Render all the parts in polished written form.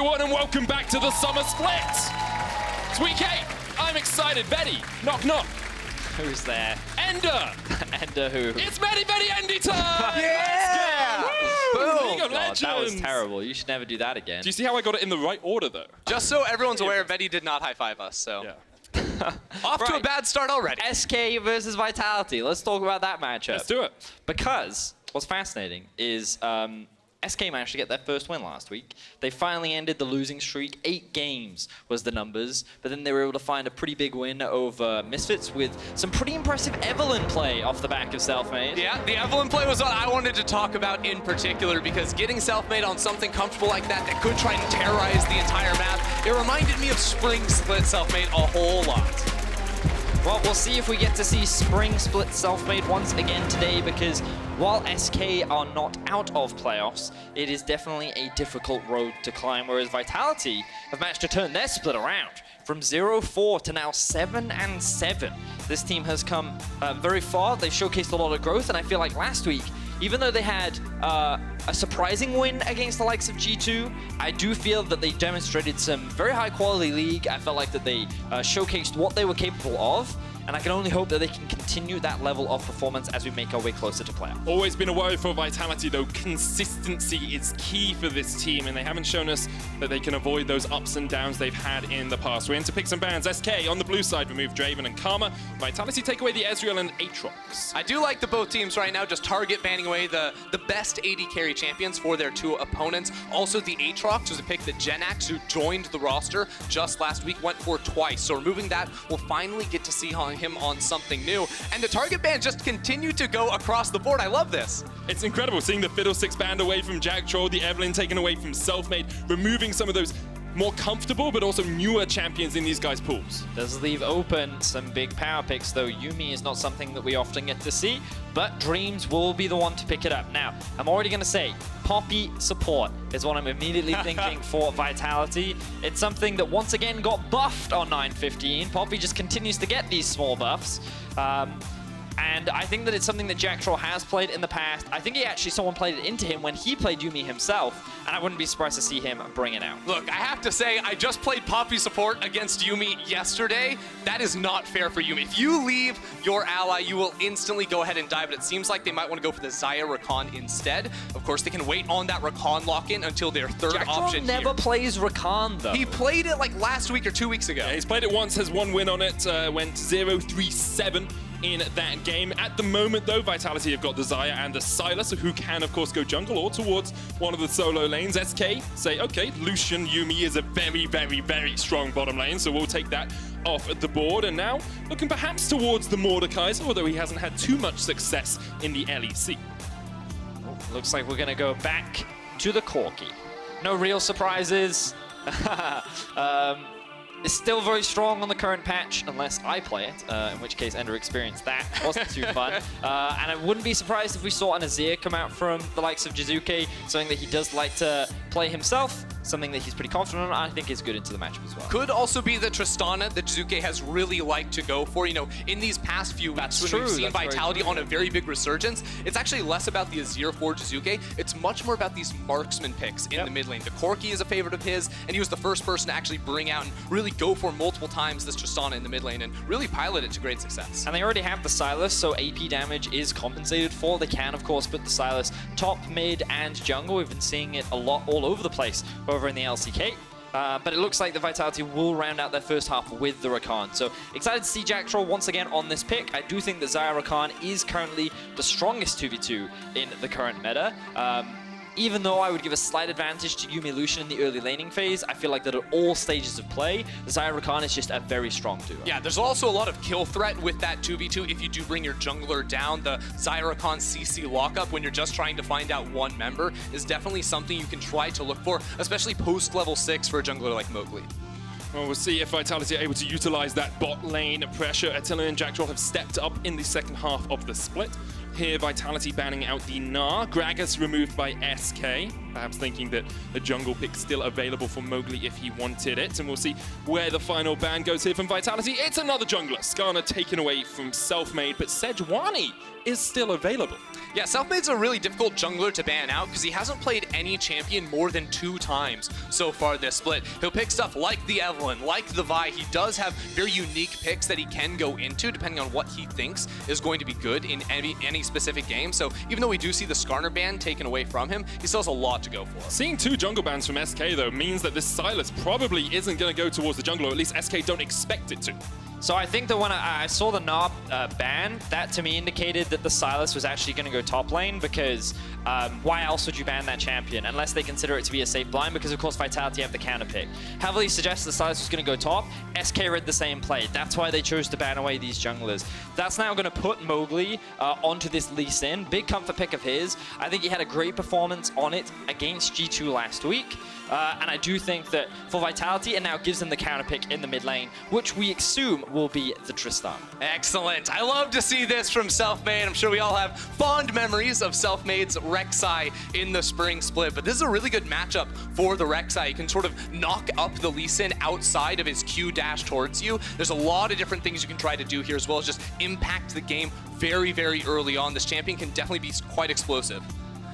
everyone, and welcome back to the Summer Split. It's week 8. I'm excited. Betty, knock knock. Who's there? Ender. Ender who? It's Betty Endy time. Yeah! Boom. Boom! League of God, that was Legends. terrible. You should never do that again. Do you see how I got it in the right order, though? Just so everyone's aware, Betty did not high-five us, so. Yeah. Off to a Right. bad start already. SK versus Vitality. Let's talk about that matchup. Let's do it. Because what's fascinating is SK managed to get their first win last week. They finally ended the losing streak. 8 games was the numbers, but then they were able to find a pretty big win over Misfits with some pretty impressive Evelynn play off the back of Selfmade. Yeah, the Evelynn play was what I wanted to talk about in particular, because getting Selfmade on something comfortable like that could try and terrorize the entire map, it reminded me of Spring Split Selfmade a whole lot. Well, we'll see if we get to see Spring Split Selfmade once again today, because while SK are not out of playoffs, it is definitely a difficult road to climb, whereas Vitality have managed to turn their split around from 0-4 to now 7-7. This team has come very far. They've showcased a lot of growth, and I feel like last week, even though they had a surprising win against the likes of G2, I do feel that they demonstrated some very high quality league. I felt like that they showcased what they were capable of, and I can only hope that they can continue that level of performance as we make our way closer to playoff. Always been a worry for Vitality, though. Consistency is key for this team, and they haven't shown us that they can avoid those ups and downs they've had in the past. We're in to pick some bans. SK on the blue side remove Draven and Karma. Vitality take away the Ezreal and Aatrox. I do like the both teams right now just target banning away the best AD carry champions for their 2 opponents. Also, the Aatrox was a pick that Jenax, who joined the roster just last week, went for twice. So removing that, we'll finally get to see him on something new. And the target bans just continue to go across the board. I love this. It's incredible seeing the Fiddlesticks banned away from Jack Troll, the Evelynn taken away from Selfmade, removing some of those more comfortable but also newer champions in these guys' pools. Does leave open some big power picks, though. Yuumi is not something that we often get to see, but Dreams will be the one to pick it up. Now, I'm already going to say, Poppy support is what I'm immediately thinking for Vitality. It's something that once again got buffed on 9:15. Poppy just continues to get these small buffs. And I think that it's something that Jack Troll has played in the past. I think someone played it into him when he played Yuumi himself, and I wouldn't be surprised to see him bring it out. Look, I have to say, I just played Poppy support against Yuumi yesterday. That is not fair for Yuumi. If you leave your ally, you will instantly go ahead and die, but it seems like they might want to go for the Xayah Rakan instead. Of course, they can wait on that Rakan lock-in until their third Jack Troll option never plays Rakan, though. He played it like last week or 2 weeks ago. Yeah, he's played it once, has 1 win on it, went 0-3-7 in that game. At the moment, though, Vitality have got the Xayah and the Sylas, who can, of course, go jungle or towards one of the solo lanes. SK say, okay, Lucian Yuumi is a very, very, very strong bottom lane, so we'll take that off the board. And now, looking perhaps towards the Mordekaiser, although he hasn't had too much success in the LEC. Looks like we're going to go back to the Corki. No real surprises. It's still very strong on the current patch, unless I play it, in which case Ender experienced that. Wasn't too fun. And I wouldn't be surprised if we saw an Azir come out from the likes of Jizuke, something that he does like to play himself, something that he's pretty confident on. I think is good into the matchup as well. Could also be the Tristana that Jizuke has really liked to go for. You know, in these past few weeks, when we've seen Vitality on a very big resurgence, it's actually less about the Azir for Jizuke. It's much more about these marksman picks in the mid lane. The Corki is a favorite of his, and he was the first person to actually bring out and really go for multiple times this Tristana in the mid lane and really pilot it to great success. And they already have the Sylas, so AP damage is compensated for. They can, of course, put the Sylas top, mid, and jungle. We've been seeing it a lot all over the place over in the LCK. But it looks like the Vitality will round out their first half with the Rakan. So excited to see Jack Troll once again on this pick. I do think that Xayah Rakan is currently the strongest 2v2 in the current meta. Even though I would give a slight advantage to Yuumi Lucian in the early laning phase, I feel like that at all stages of play, Xayah Rakan is just a very strong duo. Yeah, there's also a lot of kill threat with that 2v2 if you do bring your jungler down. The Xayah Rakan CC lockup when you're just trying to find out one member is definitely something you can try to look for, especially post level 6 for a jungler like Mowgli. Well, we'll see if Vitality are able to utilize that bot lane pressure. Attila and Jack Troll have stepped up in the second half of the split. Here, Vitality banning out the Gnar. Gragas removed by SK. Perhaps thinking that the jungle pick's still available for Mowgli if he wanted it. And we'll see where the final ban goes here from Vitality. It's another jungler. Skarner taken away from Selfmade, but Sejuani is still available. Yeah, Selfmade's a really difficult jungler to ban out because he hasn't played any champion more than 2 times so far this split. He'll pick stuff like the Evelynn, like the Vi. He does have very unique picks that he can go into depending on what he thinks is going to be good in any specific game. So even though we do see the Skarner ban taken away from him, he still has a lot to go for. Seeing 2 jungle bans from SK, though, means that this Sylas probably isn't going to go towards the jungle, or at least SK don't expect it to. So I think that when I saw the Narb ban, that to me indicated that the Sylas was actually going to go top lane, because why else would you ban that champion unless they consider it to be a safe blind, because of course Vitality have the counter pick. Heavily suggests the Sylas was going to go top. SK read the same play. That's why they chose to ban away these junglers. That's now going to put Mowgli onto this Lee Sin. Big comfort pick of his. I think he had a great performance on it against G2 last week. And I do think that for Vitality, it now gives them the counter pick in the mid lane, which we assume will be the Tristan. Excellent. I love to see this from Selfmade. I'm sure we all have fond memories of Selfmade's Rek'Sai in the spring split, but this is a really good matchup for the Rek'Sai. He can sort of knock up the Lee Sin outside of his Q dash towards you. There's a lot of different things you can try to do here, as well as just impact the game very, very early on. This champion can definitely be quite explosive.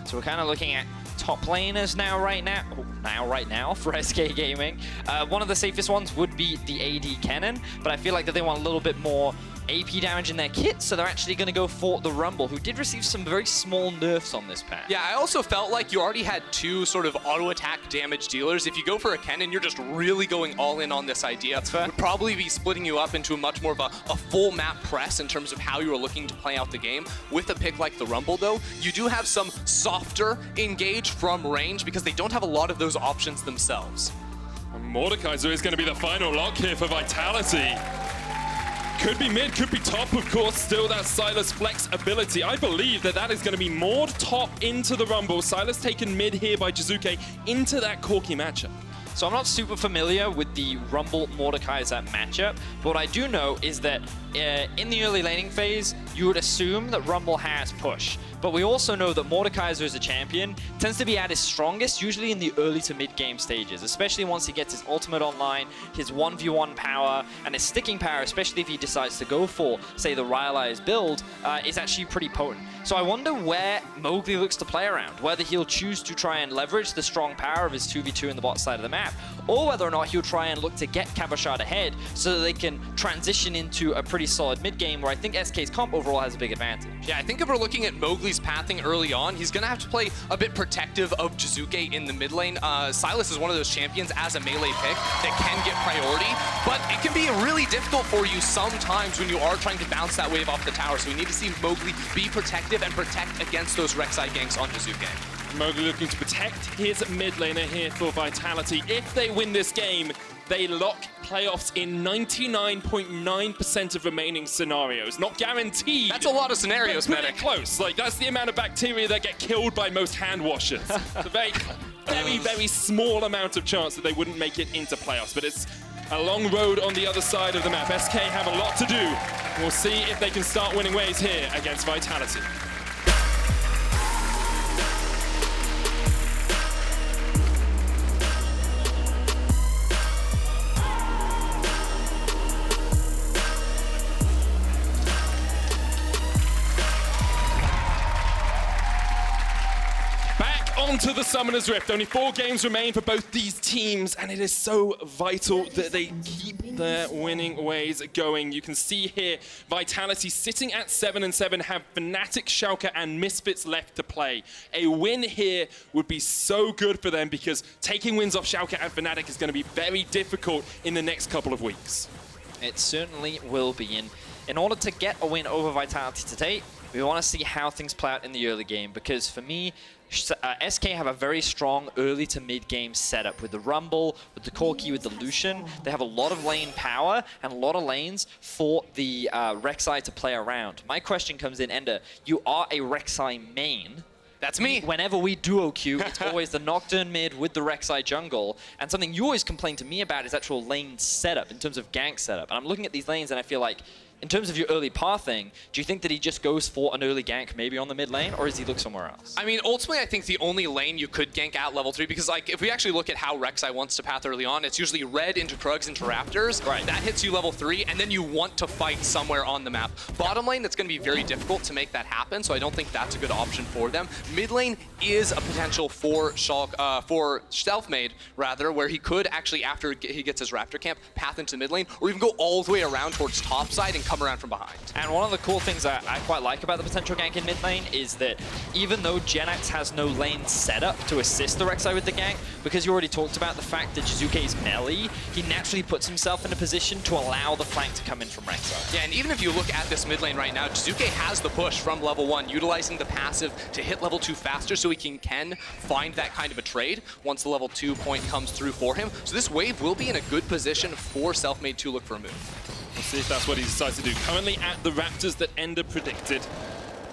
So we're kind of looking at top laners right now for SK Gaming. One of the safest ones would be the AD Kennen, but I feel like that they want a little bit more AP damage in their kit, so they're actually going to go for the Rumble, who did receive some very small nerfs on this patch. Yeah, I also felt like you already had 2 sort of auto-attack damage dealers. If you go for a Kennen, you're just really going all in on this idea. Would probably be splitting you up into a much more of a full map press in terms of how you are looking to play out the game. With a pick like the Rumble, though, you do have some softer engage from range because they don't have a lot of those options themselves. Mordekaiser is going to be the final lock here for Vitality. Could be mid, could be top, of course. Still that Sylas flex ability. I believe that is going to be moored top into the Rumble. Sylas taken mid here by Jiizuke into that Corki matchup. So I'm not super familiar with the Rumble Mordekaiser matchup, but what I do know is that in the early laning phase, you would assume that Rumble has push. But we also know that Mordekaiser as a champion tends to be at his strongest, usually in the early to mid game stages, especially once he gets his ultimate online, his 1v1 power, and his sticking power, especially if he decides to go for, say, the Rylai's build, is actually pretty potent. So I wonder where Mowgli looks to play around, whether he'll choose to try and leverage the strong power of his 2v2 in the bot side of the map, or whether or not he'll try and look to get Cabochard ahead so that they can transition into a pretty solid mid game where I think SK's comp overall has a big advantage. Yeah, I think if we're looking at Mowgli's pathing early on, he's going to have to play a bit protective of Jiizuke in the mid lane. Sylas is one of those champions as a melee pick that can get priority, but it can be really difficult for you sometimes when you are trying to bounce that wave off the tower. So we need to see Mowgli be protective and protect against those Rek'Sai ganks on Jiizuke. Mowgli looking to protect his mid laner here for Vitality. If they win this game, they lock playoffs in 99.9% of remaining scenarios. Not guaranteed. That's a lot of scenarios, but pretty Medic. close. Like, that's the amount of bacteria that get killed by most hand washers. It's a very, very small amount of chance that they wouldn't make it into playoffs. But it's a long road on the other side of the map. SK have a lot to do. We'll see if they can start winning ways here against Vitality. Onto the Summoner's Rift. Only 4 games remain for both these teams, and it is so vital that they keep their winning ways going. You can see here, Vitality sitting at 7-7 have Fnatic, Schalke, and Misfits left to play. A win here would be so good for them because taking wins off Schalke and Fnatic is going to be very difficult in the next couple of weeks. It certainly will be. In order to get a win over Vitality today, we want to see how things play out in the early game, because for me, SK have a very strong early to mid game setup with the Rumble, with the Corki, with the Lucian. They have a lot of lane power and a lot of lanes for the Rek'Sai to play around. My question comes in, Ender, you are a Rek'Sai main. That's me. Whenever we duo queue, it's always the Nocturne mid with the Rek'Sai jungle. And something you always complain to me about is actual lane setup in terms of gank setup. And I'm looking at these lanes and I feel like in terms of your early pathing, do you think that he just goes for an early gank maybe on the mid lane, or does he look somewhere else? I mean, ultimately, I think the only lane you could gank at level 3, because like if we actually look at how Rek'Sai wants to path early on, it's usually red into Krugs into Raptors. Right. That hits you level 3, and then you want to fight somewhere on the map. Bottom lane, it's going to be very difficult to make that happen, so I don't think that's a good option for them. Mid lane is a potential for Shulk, for Selfmade, rather, where he could actually, after he gets his Raptor camp, path into mid lane, or even go all the way around towards top side and come around from behind. And one of the cool things I quite like about the potential gank in mid lane is that even though Jenax has no lane set up to assist the Rek'Sai with the gank, because you already talked about the fact that Jizuke is melee, he naturally puts himself in a position to allow the flank to come in from Rek'Sai. Yeah, and even if you look at this mid lane right now, Jizuke has the push from level 1, utilizing the passive to hit level 2 faster so he can find that kind of a trade once the level 2 point comes through for him. So this wave will be in a good position for Selfmade to look for a move. We'll see if that's what he decides to do. Currently at the Raptors that Ender predicted.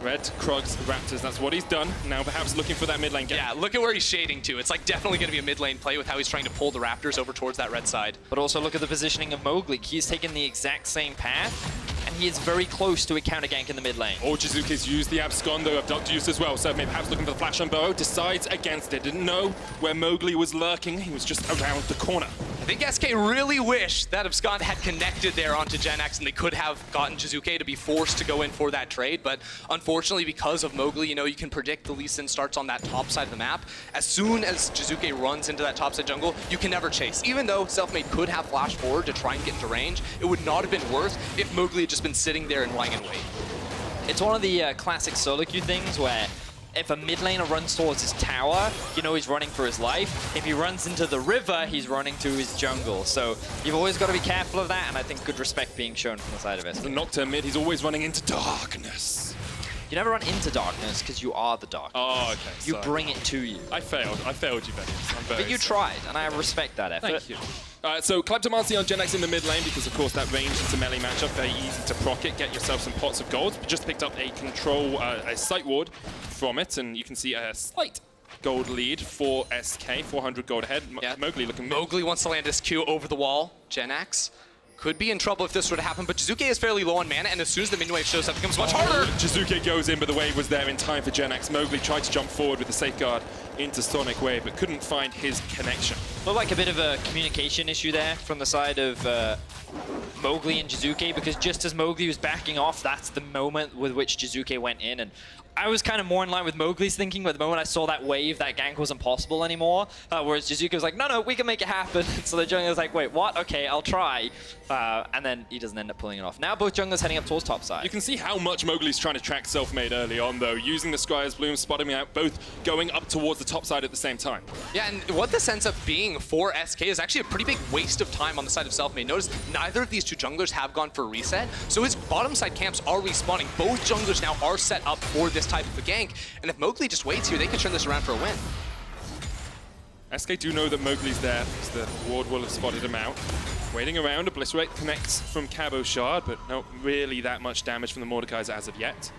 Red, Krugs, Raptors, that's what he's done. Now perhaps looking for that mid lane game. Yeah, look at where he's shading to. It's like definitely going to be a mid lane play with how he's trying to pull the Raptors over towards that red side. But also look at the positioning of Mowgli. He's taken the exact same path, and he is very close to a counter gank in the mid lane. Or Jizuke's used the Abscondo of Abduct use as well, so maybe perhaps looking for the flash on Burrow, decides against it. Didn't know where Mowgli was lurking, he was just around the corner. I think SK really wished that Abscond had connected there onto Jenax and they could have gotten Jizuke to be forced to go in for that trade, but unfortunately because of Mowgli, you know, you can predict the Lee Sin starts on that top side of the map. As soon as Jizuke runs into that top side jungle, you can never chase. Even though Selfmade could have flashed forward to try and get into range, it would not have been worth if Mowgli had just been sitting there and lying in wait. It's one of the classic solo queue things where if a mid laner runs towards his tower, you know he's running for his life. If he runs into the river, he's running to his jungle. So you've always got to be careful of that, and I think good respect being shown from the side of The it. Nocturne mid, he's always running into darkness. You never run into darkness because you are the darkness. Oh, okay. You sorry. bring it to you. I failed you, Vegas. I'm very But you sorry. tried, and I respect that effort. Thank you. So Kleptomancy on Jenax in the mid lane because, of course, that range into melee matchup, very easy to proc it, get yourself some pots of gold. But just picked up a control, a sight ward from it, and you can see a slight gold lead for SK, 400 gold ahead. Yeah. Mowgli looking... Mowgli wants to land his Q over the wall. Jenax could be in trouble if this were to happen, but Jizuke is fairly low on mana, and as soon as the minion wave shows up, it becomes much harder. Jizuke goes in, but the wave was there in time for Jenax. Mowgli tried to jump forward with the safeguard into Sonic Wave, but couldn't find his connection. Looked like a bit of a communication issue there from the side of Mowgli and Jizuke, because just as Mowgli was backing off, that's the moment with which Jizuke went in. And I was kind of more in line with Mowgli's thinking, but the moment I saw that wave, that gank wasn't possible anymore. Whereas Jizuke was like, no, we can make it happen. So the jungler was like, wait, what? Okay, I'll try. And then he doesn't end up pulling it off. Now both junglers heading up towards top side. You can see how much Mowgli's trying to track Selfmade early on, though, using the Scryer's Bloom, spotting me out, both going up towards the top side at the same time. Yeah, and what this ends up being for SK is actually a pretty big waste of time on the side of Selfmade. Notice neither of these two junglers have gone for a reset, so his bottom side camps are respawning. Both junglers now are set up for this type of a gank, and if Mowgli just waits here, they could turn this around for a win. SK do know that Mowgli's there, because the ward will have spotted him out. Waiting around, Obliterate connects from Cabo Shard, but not really that much damage from the Mordekaiser as of yet.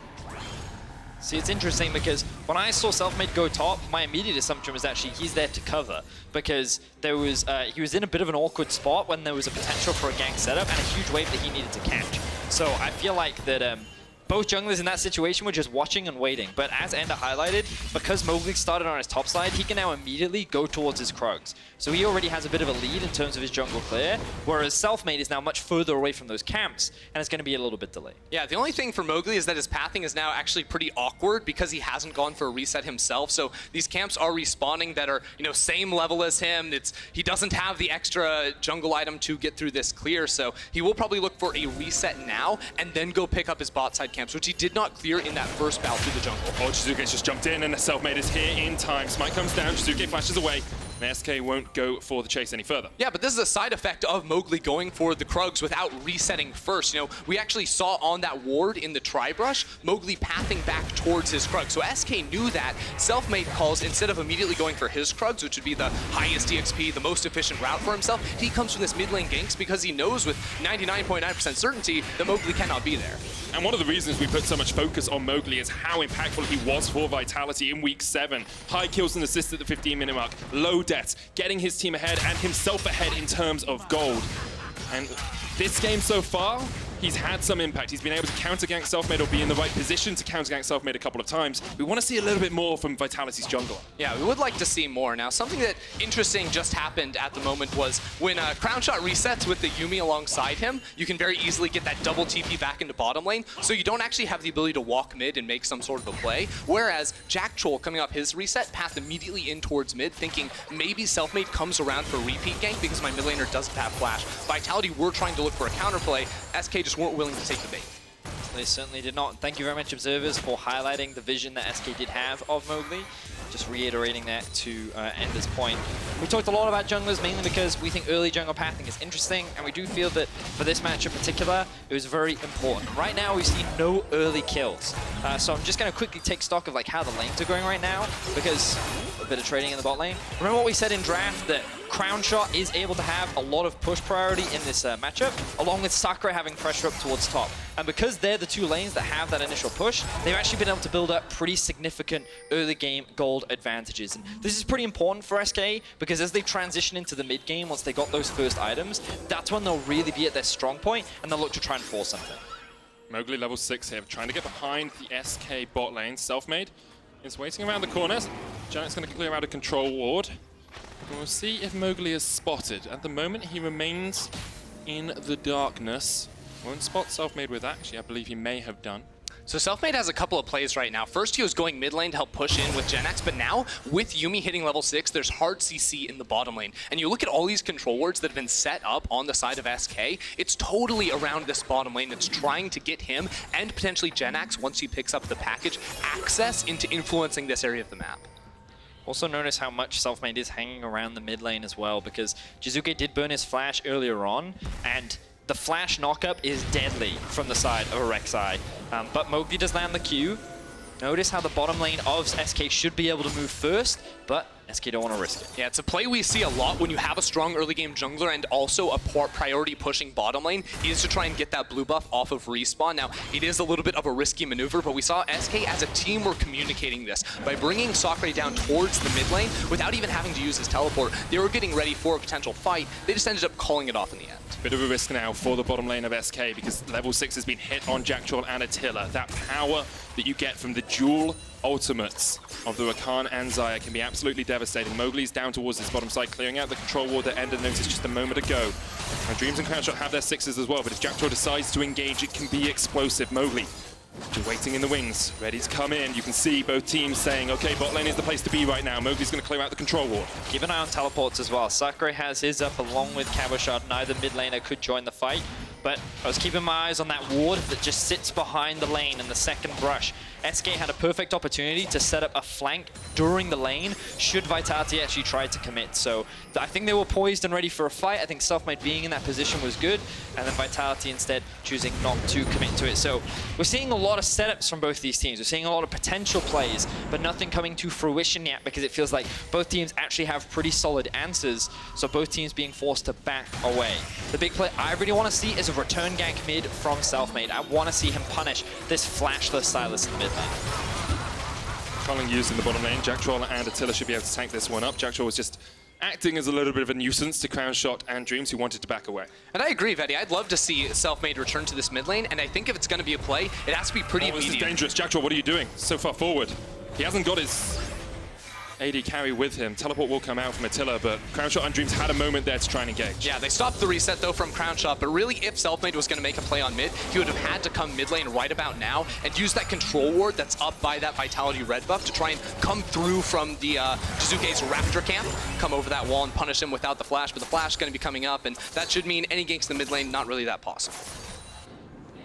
See, it's interesting because when I saw Selfmade go top, my immediate assumption was actually he's there to cover, because there was he was in a bit of an awkward spot when there was a potential for a gank setup and a huge wave that he needed to catch. So I feel like that both junglers in that situation were just watching and waiting. But as Ender highlighted, because Mowgli started on his top side, he can now immediately go towards his Krugs. So he already has a bit of a lead in terms of his jungle clear, whereas Selfmade is now much further away from those camps, and it's going to be a little bit delayed. Yeah, the only thing for Mowgli is that his pathing is now actually pretty awkward because he hasn't gone for a reset himself. So these camps are respawning that are, you know, same level as him. He doesn't have the extra jungle item to get through this clear, so he will probably look for a reset now and then go pick up his bot side camps, which he did not clear in that first battle through the jungle. Oh, Jizuke's just jumped in, and the Selfmade is here in time. Smite comes down, Jizuke flashes away, and SK won't go for the chase any further. Yeah, but this is a side effect of Mowgli going for the Krugs without resetting first. You know, we actually saw on that ward in the Tri-Brush, Mowgli pathing back towards his Krugs. So SK knew that. Selfmade calls, instead of immediately going for his Krugs, which would be the highest EXP, the most efficient route for himself, he comes from this mid lane ganks because he knows with 99.9% certainty that Mowgli cannot be there. And one of the reasons we put so much focus on Mowgli is how impactful he was for Vitality in Week 7. High kills and assists at the 15-minute mark, low deaths, getting his team ahead and himself ahead in terms of gold. And this game so far, he's had some impact. He's been able to counter-gank Selfmade or be in the right position to counter-gank Selfmade a couple of times. We want to see a little bit more from Vitality's jungler. Yeah, we would like to see more. Now, something that interesting just happened at the moment was when Crown Shot resets with the Yuumi alongside him, you can very easily get that double TP back into bottom lane, so you don't actually have the ability to walk mid and make some sort of a play. Whereas Jack Troll coming off his reset, path immediately in towards mid, thinking maybe Selfmade comes around for a repeat gank because my mid laner doesn't have flash. Vitality were trying to look for a counterplay. SK just weren't willing to take the bait. They certainly did not. Thank you very much, observers, for highlighting the vision that SK did have of Mowgli. Just reiterating that to end this point. We talked a lot about junglers, mainly because we think early jungle pathing is interesting, and we do feel that for this match in particular, it was very important. Right now, we've seen no early kills. So I'm just going to quickly take stock of like how the lanes are going right now, because a bit of trading in the bot lane. Remember what we said in draft, that Crown Shot is able to have a lot of push priority in this matchup, along with Sakura having pressure up towards top. And because they're the two lanes that have that initial push, they've actually been able to build up pretty significant early game gold advantages. And this is pretty important for SK, because as they transition into the mid game, once they got those first items, that's when they'll really be at their strong point, and they'll look to try and force something. Mowgli level 6 here, trying to get behind the SK bot lane. Selfmade is waiting around the corners. Janet's going to clear out a control ward. We'll see if Mowgli is spotted. At the moment, he remains in the darkness. Won't spot Selfmade with that. Actually, I believe he may have done. So Selfmade has a couple of plays right now. First, he was going mid lane to help push in with Genax, but now with Yuumi hitting level 6, there's hard CC in the bottom lane. And you look at all these control wards that have been set up on the side of SK, it's totally around this bottom lane. It's trying to get him and potentially Genax, once he picks up the package, access into influencing this area of the map. Also notice how much Selfmade is hanging around the mid lane as well, because Jizuke did burn his flash earlier on, and the flash knockup is deadly from the side of a Rek'Sai. But Mowgli does land the Q. Notice how the bottom lane of SK should be able to move first, but SK don't want to risk it. Yeah, it's a play we see a lot when you have a strong early game jungler and also a priority pushing bottom lane, is to try and get that blue buff off of respawn. Now, it is a little bit of a risky maneuver, but we saw SK as a team were communicating this. By bringing Sakura down towards the mid lane, without even having to use his teleport, they were getting ready for a potential fight. They just ended up calling it off in the end. Bit of a risk now for the bottom lane of SK, because level 6 has been hit on Jack Troll and Attila. That power that you get from the dual ultimates of the Rakan and Xayah can be absolutely devastating. Mowgli's down towards this bottom side, clearing out the control ward that ended notice just a moment ago. Now, Dreams and Crown Shot have their 6s as well, but if Jack Troll decides to engage, it can be explosive. Mowgli just waiting in the wings, ready to come in. You can see both teams saying, okay, bot lane is the place to be right now. Mowgli's going to clear out the control ward. Keep an eye on teleports as well. Sakura has his up along with Cabochard. Neither mid laner could join the fight, but I was keeping my eyes on that ward that just sits behind the lane in the second brush. SK had a perfect opportunity to set up a flank during the lane should Vitality actually try to commit. So I think they were poised and ready for a fight. I think Selfmade being in that position was good, and then Vitality instead choosing not to commit to it. So we're seeing a lot of setups from both these teams. We're seeing a lot of potential plays, but nothing coming to fruition yet, because it feels like both teams actually have pretty solid answers, so both teams being forced to back away. The big play I really want to see is a return gank mid from Selfmade. I want to see him punish this flashless Sylas in the mid lane. Culling used in the bottom lane. Jack Troll and Attila should be able to tank this one up. Jack Troll was just acting as a little bit of a nuisance to Crown Shot and Dreams, who wanted to back away. And I agree, Vetty. I'd love to see Selfmade return to this mid lane, and I think if it's going to be a play, it has to be pretty immediate. This is dangerous. Jack Troll, what are you doing so far forward? He hasn't got his AD carry with him. Teleport will come out from Attila, but Crown Shot and Dreams had a moment there to try and engage. Yeah, they stopped the reset though from Crown Shot, but really if Selfmade was going to make a play on mid, he would have had to come mid lane right about now and use that control ward that's up by that Vitality red buff to try and come through from the Jizuke's Raptor camp, come over that wall and punish him without the flash, but the flash is going to be coming up, and that should mean any ganks in the mid lane, not really that possible.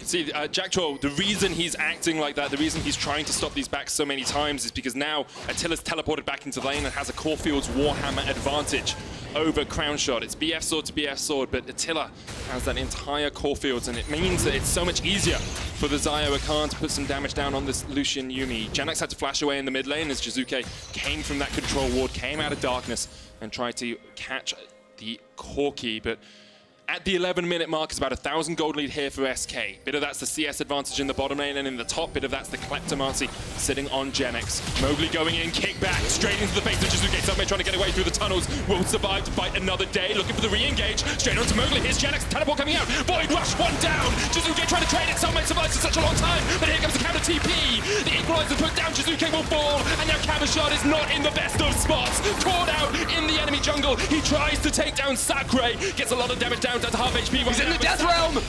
See, Jack Troll, the reason he's acting like that, the reason he's trying to stop these backs so many times is because now Attila's teleported back into the lane and has a Caulfield's Warhammer advantage over Crown Shot. It's BF sword to BF sword, but Attila has that entire Caulfield's, and it means that it's so much easier for the Xayah Rakan to put some damage down on this Lucian Yuumi. Genax had to flash away in the mid lane as Jizuke came from that control ward, came out of darkness, and tried to catch the Corki, but At the 11-minute mark, it's about 1,000 gold lead here for SK. Bit of that's the CS advantage in the bottom lane, and in the top, bit of that's the Kleptomancy sitting on Genex. Mowgli going in, kick back, straight into the face of Jizuke. Selfmade trying to get away through the tunnels. Will survive to fight another day, looking for the re-engage. Straight onto Mowgli, here's Genex, teleport coming out. Void Rush, one down. Jizuke trying to trade it. Selfmade survives for such a long time, but here comes the counter TP. The equalizer put down, Jizuke will fall, and now Cabochard is not in the best of spots. Caught out in the enemy jungle. He tries to take down Sakurai, gets a lot of damage down to half HP. He's in the Death Realm!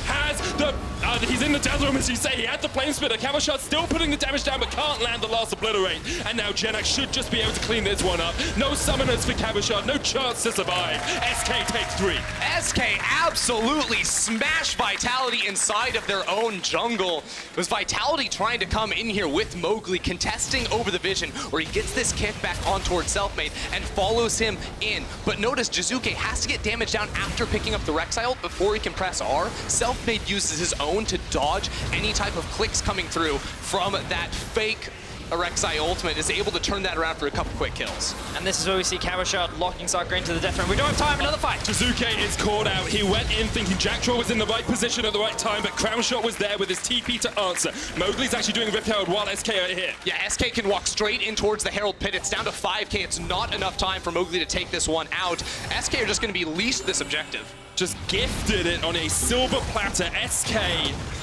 He's in the Death Realm, as you say. He had the Flame Spitter. Cabochard still putting the damage down, but can't land the last Obliterate. And now Genex should just be able to clean this one up. No summoners for Cabochard, no chance to survive. SK takes 3. SK absolutely smashed Vitality inside of their own jungle. It was Vitality trying to come in here with Mowgli, contesting over the vision, where he gets this kick back on towards Selfmade and follows him in. But notice Jizuke has to get damage down after picking up the Rek'Sai ult before he can press R. Selfmade uses his own to dodge any type of clicks coming through from that fake Rek'Sai ultimate, is able to turn that around for a couple quick kills. And this is where we see Cabochard locking Sakurai into the death realm. We don't have time, another fight. Jizuke is caught out. He went in thinking Jackdaw was in the right position at the right time, but Crownshot was there with his TP to answer. Mowgli's actually doing Rift Herald while SK are here. Yeah, SK can walk straight in towards the Herald Pit. It's down to 5k. It's not enough time for Mowgli to take this one out. SK are just going to be leashed this objective. Just gifted it on a silver platter. SK,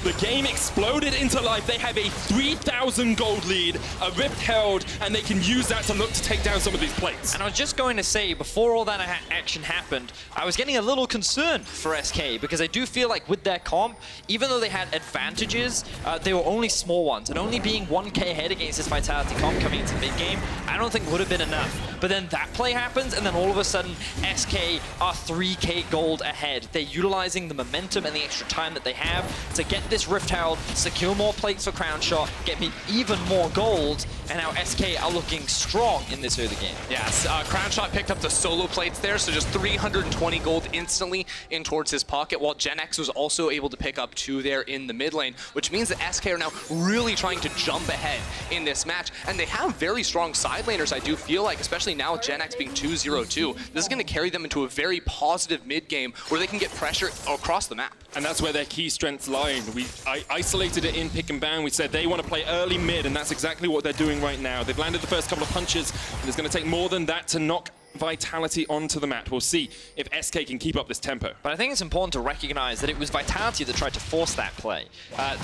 the game exploded into life. They have a 3,000 gold lead, a Rift Herald, and they can use that to look to take down some of these plates. And I was just going to say, before all that action happened, I was getting a little concerned for SK, because I do feel like with their comp, even though they had advantages, they were only small ones, and only being 1k ahead against this Vitality comp coming into mid-game, I don't think would have been enough. But then that play happens, and then all of a sudden, SK are 3k gold ahead. They're utilizing the momentum and the extra time that they have to get this Rift Herald, secure more plates for Crownshot, get me even more gold, and now SK are looking strong in this early game. Yes, Crownshot picked up the solo plates there, so just 320 gold instantly in towards his pocket, while Genex was also able to pick up 2 there in the mid lane, which means that SK are now really trying to jump ahead in this match, and they have very strong side laners, I do feel like, especially now with Genex being 2-0-2. This is going to carry them into a very positive mid game where they can get pressure across the map. And that's where their key strengths lie. I isolated it in pick and ban. We said they want to play early mid, and that's exactly what they're doing right now. They've landed the first couple of punches, and it's going to take more than that to knock Vitality onto the map. We'll see if SK can keep up this tempo. But I think it's important to recognize that it was Vitality that tried to force that play.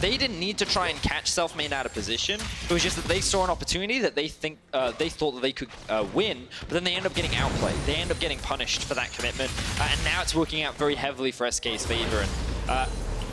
They didn't need to try and catch Selfmade out of position. It was just that they saw an opportunity that they thought that they could win, but then they end up getting outplayed. They end up getting punished for that commitment, and now it's working out very heavily for SK's favor. And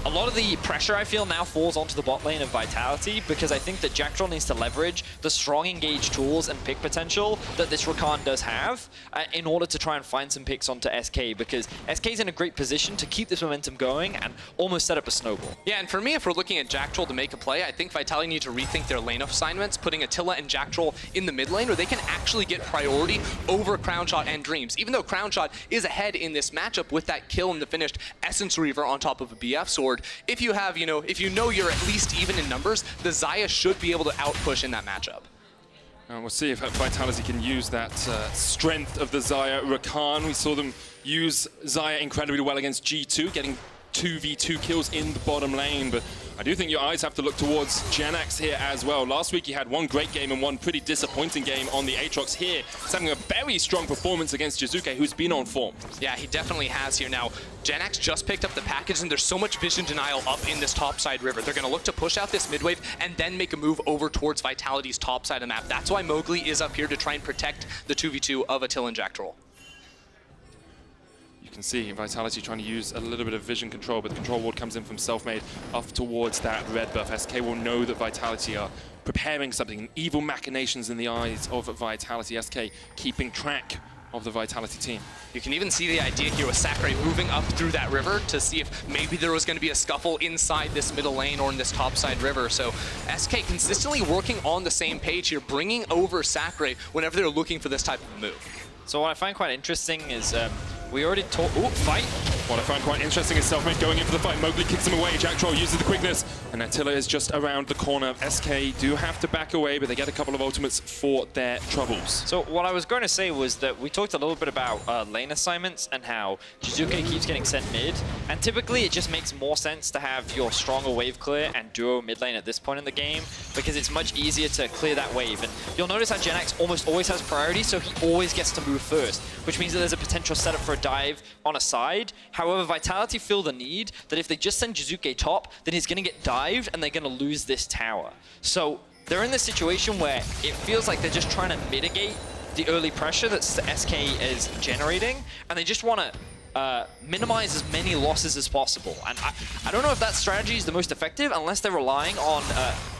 a lot of the pressure, I feel, now falls onto the bot lane of Vitality, because I think that Jackdaw needs to leverage the strong engage tools and pick potential that this Rakan does have in order to try and find some picks onto SK, because SK's in a great position to keep this momentum going and almost set up a snowball. Yeah, and for me, if we're looking at Jackdaw to make a play, I think Vitality need to rethink their lane assignments, putting Attila and Jackdaw in the mid lane, where they can actually get priority over Crownshot and Dreams. Even though Crownshot is ahead in this matchup with that kill and the finished Essence Reaver on top of a BF sword, if you have, if you know you're at least even in numbers, the Xayah should be able to outpush in that matchup. And we'll see if Vitality can use that strength of the Xayah Rakan. We saw them use Xayah incredibly well against G2, getting 2v2 kills in the bottom lane, but I do think your eyes have to look towards Genex here as well. Last week he had one great game and one pretty disappointing game on the Aatrox. Here, he's having a very strong performance against Jizuke, who's been on form. Yeah, he definitely has here. Now, Genex just picked up the package, and there's so much vision denial up in this topside river. They're going to look to push out this mid wave and then make a move over towards Vitality's top side of the map. That's why Mowgli is up here to try and protect the 2v2 of Attila and Jackdaw. You can see Vitality trying to use a little bit of vision control, but the control ward comes in from Selfmade off towards that red buff. SK will know that Vitality are preparing something, evil machinations in the eyes of Vitality. SK keeping track of the Vitality team. You can even see the idea here with Sakurai moving up through that river to see if maybe there was going to be a scuffle inside this middle lane or in this topside river. So SK consistently working on the same page here, bringing over Sakurai whenever they're looking for this type of move. So what I find quite interesting is we already talked... Ooh, fight! What I find quite interesting is Selfmade going in for the fight. Mowgli kicks him away. Jackdaw uses the quickness. And Attila is just around the corner. SK do have to back away, but they get a couple of ultimates for their troubles. So what I was going to say was that we talked a little bit about lane assignments and how Jizuke keeps getting sent mid, and typically it just makes more sense to have your stronger wave clear and duo mid lane at this point in the game, because it's much easier to clear that wave. And you'll notice how Jenax almost always has priority, so he always gets to move first, which means that there's a potential setup for a dive on a side. However, Vitality feel the need that if they just send Jizuke top, then he's going to get dived and they're going to lose this tower. So they're in this situation where it feels like they're just trying to mitigate the early pressure that SK is generating, and they just want to minimize as many losses as possible. And I don't know if that strategy is the most effective unless they're relying on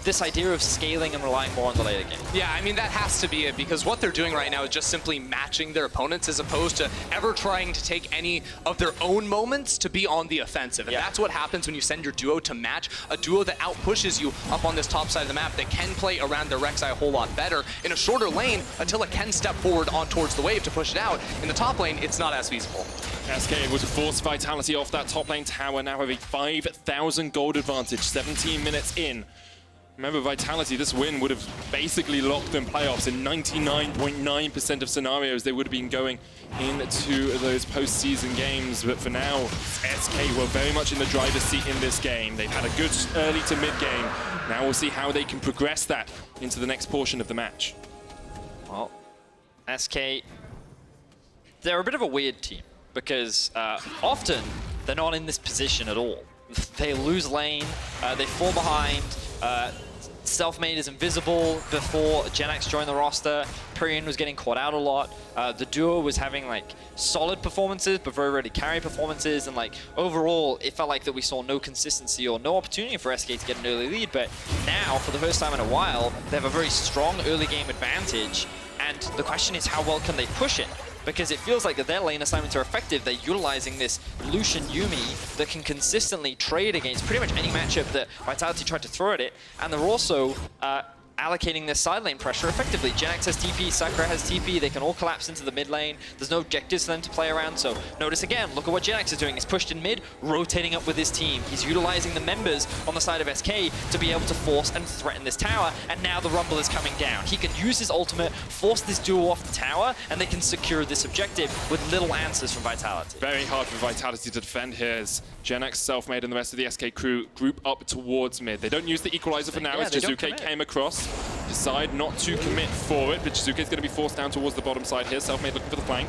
this idea of scaling and relying more on the later game. Yeah, I mean, that has to be it, because what they're doing right now is just simply matching their opponents as opposed to ever trying to take any of their own moments to be on the offensive. And that's what happens when you send your duo to match a duo that outpushes you up on this top side of the map, that can play around their Rek'Sai a whole lot better. In a shorter lane, Attila can step forward on towards the wave to push it out. In the top lane, it's not as feasible. SK able to force Vitality off that top lane tower, now have a 5,000 gold advantage, 17 minutes in. Remember, Vitality, this win would have basically locked them playoffs. In 99.9% of scenarios, they would have been going into those postseason games. But for now, SK were very much in the driver's seat in this game. They've had a good early to mid game. Now we'll see how they can progress that into the next portion of the match. Well, SK, they're a bit of a weird team, because often they're not in this position at all. They lose lane, they fall behind, Selfmade is invisible before Jenax joined the roster, Prion was getting caught out a lot, the duo was having like solid performances but very rarely carry performances, and like overall it felt like that we saw no consistency or no opportunity for SK to get an early lead. But now, for the first time in a while, they have a very strong early game advantage, and the question is how well can they push it? Because it feels like that their lane assignments are effective. They're utilizing this Lucian Yuumi that can consistently trade against pretty much any matchup that Vitality tried to throw at it. And they're also allocating their side lane pressure effectively. Jenax has TP, Sakura has TP, they can all collapse into the mid lane. There's no objectives for them to play around, so notice again, look at what Jenax is doing. He's pushed in mid, rotating up with his team. He's utilizing the members on the side of SK to be able to force and threaten this tower, and now the Rumble is coming down. He can use his ultimate, force this duo off the tower, and they can secure this objective with little answers from Vitality. Very hard for Vitality to defend here as Jenax, Selfmade, and the rest of the SK crew group up towards mid. They don't use the equalizer for now as Jizuke came across. Decide not to commit for it, but Jizuke is going to be forced down towards the bottom side here. Selfmade looking for the flank.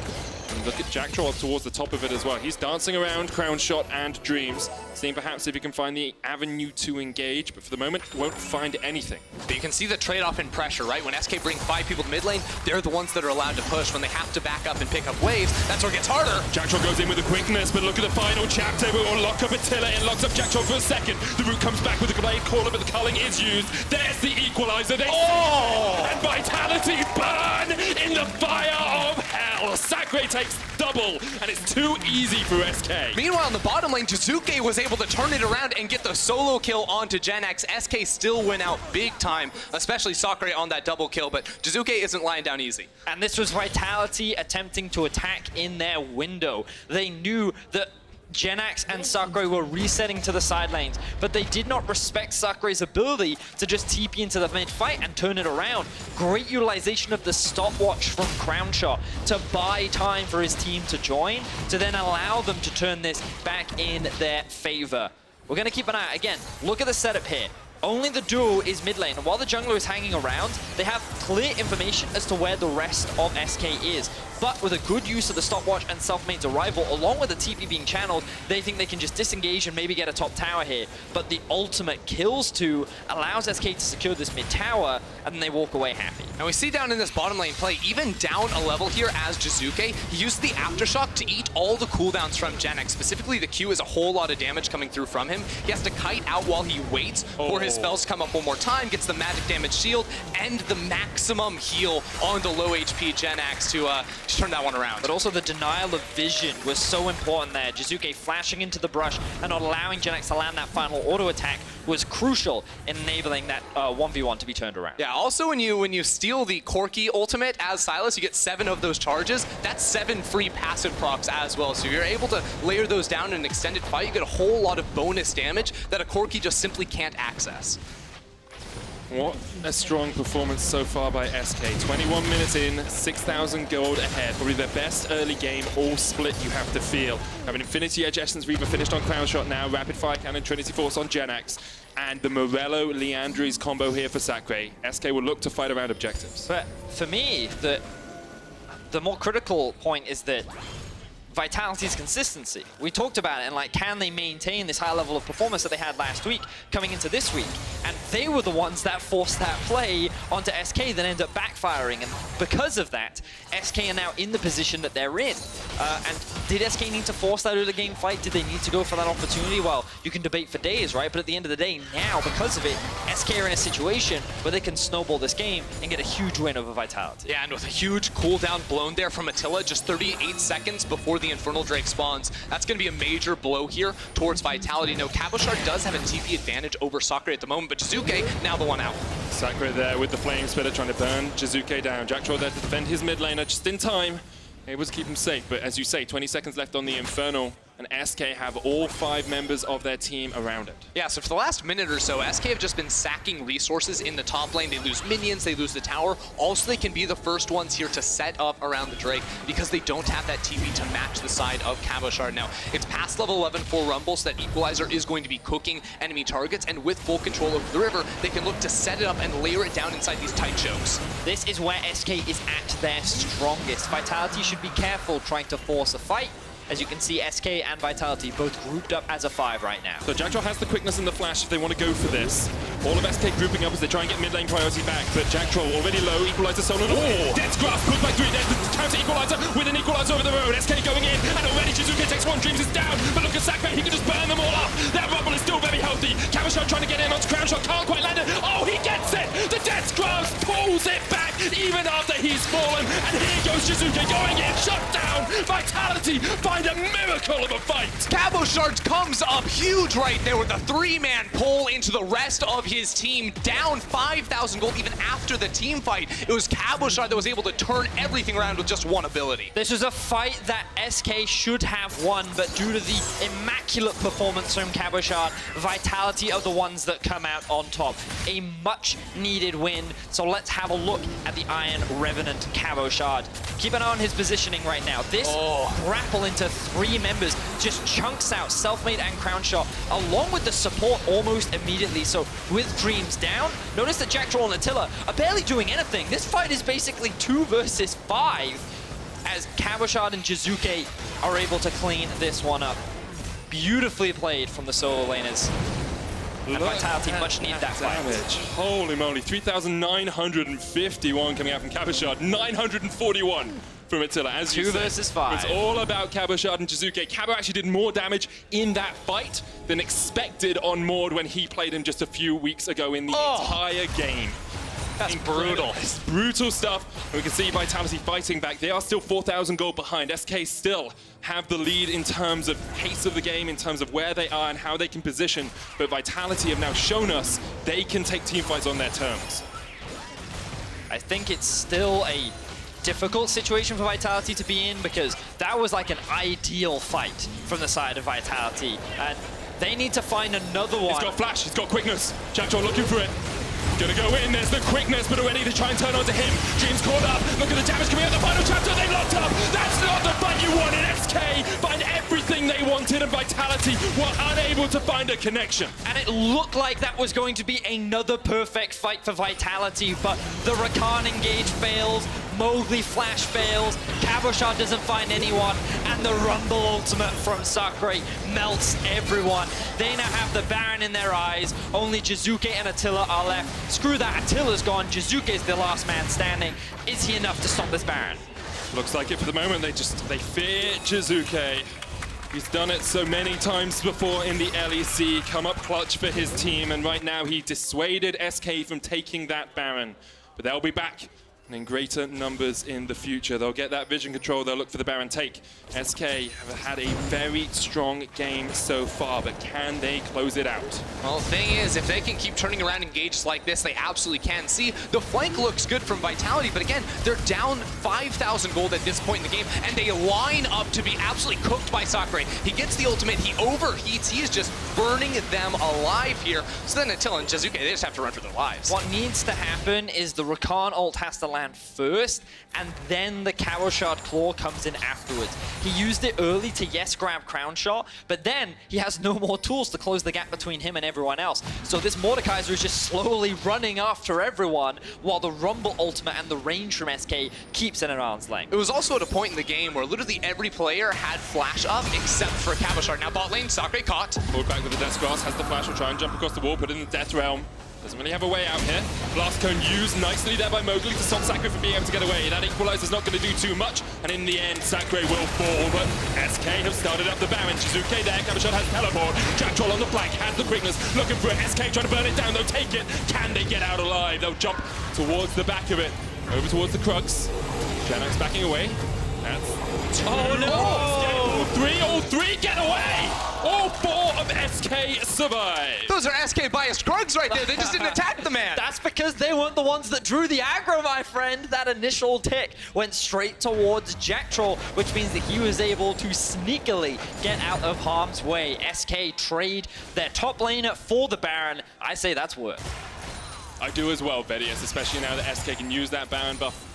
And look at Jackdaw towards the top of it as well. He's dancing around Crown Shot and Dreams, seeing perhaps if he can find the avenue to engage, but for the moment, won't find anything. But you can see the trade-off in pressure, right? When SK bring 5 people to mid lane, they're the ones that are allowed to push. When they have to back up and pick up waves, that's where it gets harder. Jackdaw goes in with the quickness, but look at the final chapter. It will lock up Attila and locks up Jackdaw for a second. The root comes back with the blade caller, but the culling is used. There's the equalizer. And Vitality burn in the fire of hell. Sakura takes double, and it's too easy for SK. Meanwhile, in the bottom lane, Jizuke was able to turn it around and get the solo kill onto Jenax. SK still went out big time, especially Sakura on that double kill, but Jizuke isn't lying down easy. And this was Vitality attempting to attack in their window. They knew that Jenax and Sakura were resetting to the side lanes, but they did not respect Sakura's ability to just TP into the mid fight and turn it around. Great utilization of the stopwatch from Crown Shot to buy time for his team to join, to then allow them to turn this back in their favor. We're going to keep an eye out. Again, look at the setup here. Only the duo is mid lane, and while the jungler is hanging around, they have clear information as to where the rest of SK is. But with a good use of the stopwatch and Selfmade's arrival, along with the TP being channeled, they think they can just disengage and maybe get a top tower here. But the ultimate kills to allows SK to secure this mid tower, and then they walk away happy. And we see down in this bottom lane play, even down a level here as Jizuke, he used the Aftershock to eat all the cooldowns from Jenax. Specifically, the Q is a whole lot of damage coming through from him. He has to kite out while he waits for his spells to come up one more time, gets the magic damage shield, and the maximum heal on the low HP Jenax to turn that one around. But also the denial of vision was so important there. Jizuke flashing into the brush and not allowing Jenax to land that final auto attack was crucial in enabling that 1v1 to be turned around. Yeah, also when you steal the Corki ultimate as Sylas, you get 7 of those charges. That's 7 free passive procs as well. So you're able to layer those down in an extended fight. You get a whole lot of bonus damage that a Corki just simply can't access. What a strong performance so far by SK. 21 minutes in, 6,000 gold ahead. Probably their best early game, all split you have to feel. Have an Infinity Edge Essence Reaver finished on Crown Shot now, Rapid Fire Cannon, Trinity Force on Genax, and the Morello Liandry's combo here for Sacre. SK will look to fight around objectives. But for me, the more critical point is that Vitality's consistency. We talked about it, and like, can they maintain this high level of performance that they had last week coming into this week? And they were the ones that forced that play onto SK that ended up backfiring. And because of that, SK are now in the position that they're in. And did SK need to force that early game fight? Did they need to go for that opportunity? Well, you can debate for days, right? But at the end of the day, now, because of it, SK are in a situation where they can snowball this game and get a huge win over Vitality. Yeah, and with a huge cooldown blown there from Attila, just 38 seconds before the Infernal Drake spawns. That's going to be a major blow here towards Vitality. Now, Cabochard does have a TP advantage over Sacre at the moment, but Jizuke now the one out. Sacre there with the Flame Spitter trying to burn Jizuke down. Jacktroll there to defend his mid laner just in time. Able to keep him safe, but as you say, 20 seconds left on the Infernal, and SK have all 5 members of their team around it. Yeah, so for the last minute or so, SK have just been sacking resources in the top lane. They lose minions, they lose the tower. Also, they can be the first ones here to set up around the Drake because they don't have that TP to match the side of Cabochard. Now, it's past level 11 for Rumble, so that Equalizer is going to be cooking enemy targets, and with full control over the river, they can look to set it up and layer it down inside these tight chokes. This is where SK is at their strongest. Vitality should be careful trying to force a fight. As you can see, SK and Vitality both grouped up as a 5 right now. So Jacktroll has the quickness and the flash if they want to go for this. All of SK grouping up as they try and get mid lane priority back, but Jacktroll already low, Equalizer solo. Oh! Death's Grasp pulled by 3, there's the counter Equalizer with an Equalizer over the road. SK going in, and already Jizuke takes 1, Dreams is down, but look at Sacre, he can just burn them all up. That Rumble is still very healthy. Cabochard trying to get in onto Crown Shot, can't quite land it. Oh, he gets it! The Death's Grasp pulls it back, even after he's fallen, and here goes Jizuke going in, shut down. Vitality find a miracle of a fight. Cabochard comes up huge right there with a 3-man pull into the rest of his team, down 5,000 gold even after the team fight. It was Cabochard that was able to turn everything around with just 1 ability. This was a fight that SK should have won, but due to the immaculate performance from Cabochard, Vitality are the ones that come out on top. A much needed win. So let's have a look at the Iron Revenant Cabochard. Keep an eye on his positioning right now. This grapple into 3 members just chunks out Selfmade and Crown Shot along with the support almost immediately. So with Dreams down, notice that Jacktroll and Attila are barely doing anything. This fight is basically 2 versus 5 as Cabochard and Jizuke are able to clean this one up. Beautifully played from the solo laners. And Vitality much need that damage. fight. Holy moly, 3,951 coming out from Cabochard, 941 from Attila. As you 2 said, versus 5. It's all about Cabochard and Jizuke. Cabo actually did more damage in that fight than expected on Mord when he played him just a few weeks ago in the entire game. That's brutal. It's brutal stuff. And we can see Vitality fighting back. They are still 4,000 gold behind. SK still have the lead in terms of pace of the game, in terms of where they are and how they can position. But Vitality have now shown us they can take team fights on their terms. I think it's still a difficult situation for Vitality to be in because that was like an ideal fight from the side of Vitality. And they need to find another one. He's got flash, he's got quickness. Jacktroll looking for it. Gonna go in, there's the quickness, but already to try and turn onto him. Dreams caught up, look at the damage coming out the final chapter, they locked up! That's not the fight you wanted! SK find everything they wanted, and Vitality were unable to find a connection. And it looked like that was going to be another perfect fight for Vitality, but the Rakan engage fails, Mowgli flash fails, Cabochard doesn't find anyone, and the Rumble ultimate from Sacre melts everyone. They now have the Baron in their eyes, only Jizuke and Attila are left. Screw that, Attila's gone, Jizuke is the last man standing. Is he enough to stop this Baron? Looks like it for the moment. They fear Jizuke. He's done it so many times before in the LEC, come up clutch for his team, and right now he dissuaded SK from taking that Baron. But they'll be back and in greater numbers in the future. They'll get that vision control, they'll look for the Baron take. SK have had a very strong game so far, but can they close it out? Well, the thing is, if they can keep turning around engages like this, they absolutely can. See, the flank looks good from Vitality, but again, they're down 5,000 gold at this point in the game, and they line up to be absolutely cooked by Sakurai. He gets the ultimate, he overheats, he is just burning them alive here. So then Attila and Jizuke, they just have to run for their lives. What needs to happen is the Rakan ult has to land first, and then the Cow Shard Claw comes in afterwards. He used it early to, yes, grab Crown Shot, but then he has no more tools to close the gap between him and everyone else. So this Mordekaiser is just slowly running after everyone, while the Rumble ultimate and the range from SK keeps it at arm's length. It was also at a point in the game where literally every player had flash up except for Cow Shard. Now bot lane, Sakurai caught. Pulled back with the Death Grasp, has the flash, will try and jump across the wall, put it in the Death Realm. Doesn't really have a way out here. Blast Cone used nicely there by Mowgli to stop Sakurai from being able to get away. That equalizer's not going to do too much, and in the end, Sakurai will fall, but SK have started up the Baron. Jizuke there, Kabashot has teleport. Jack Troll on the flank, has the quickness, looking for it. SK trying to burn it down, they'll take it. Can they get out alive? They'll jump towards the back of it, over towards the Krugs. Janax backing away. That's... Oh no! All three get away! All four of SK survive! Those are SK biased Krugs right there. They just didn't attack the man. That's because they weren't the ones that drew the aggro, my friend. That initial tick went straight towards Jack Troll, which means that he was able to sneakily get out of harm's way. SK trade their top laner for the Baron. I say that's worth. I do as well, Vedius, especially now that SK can use that Baron buff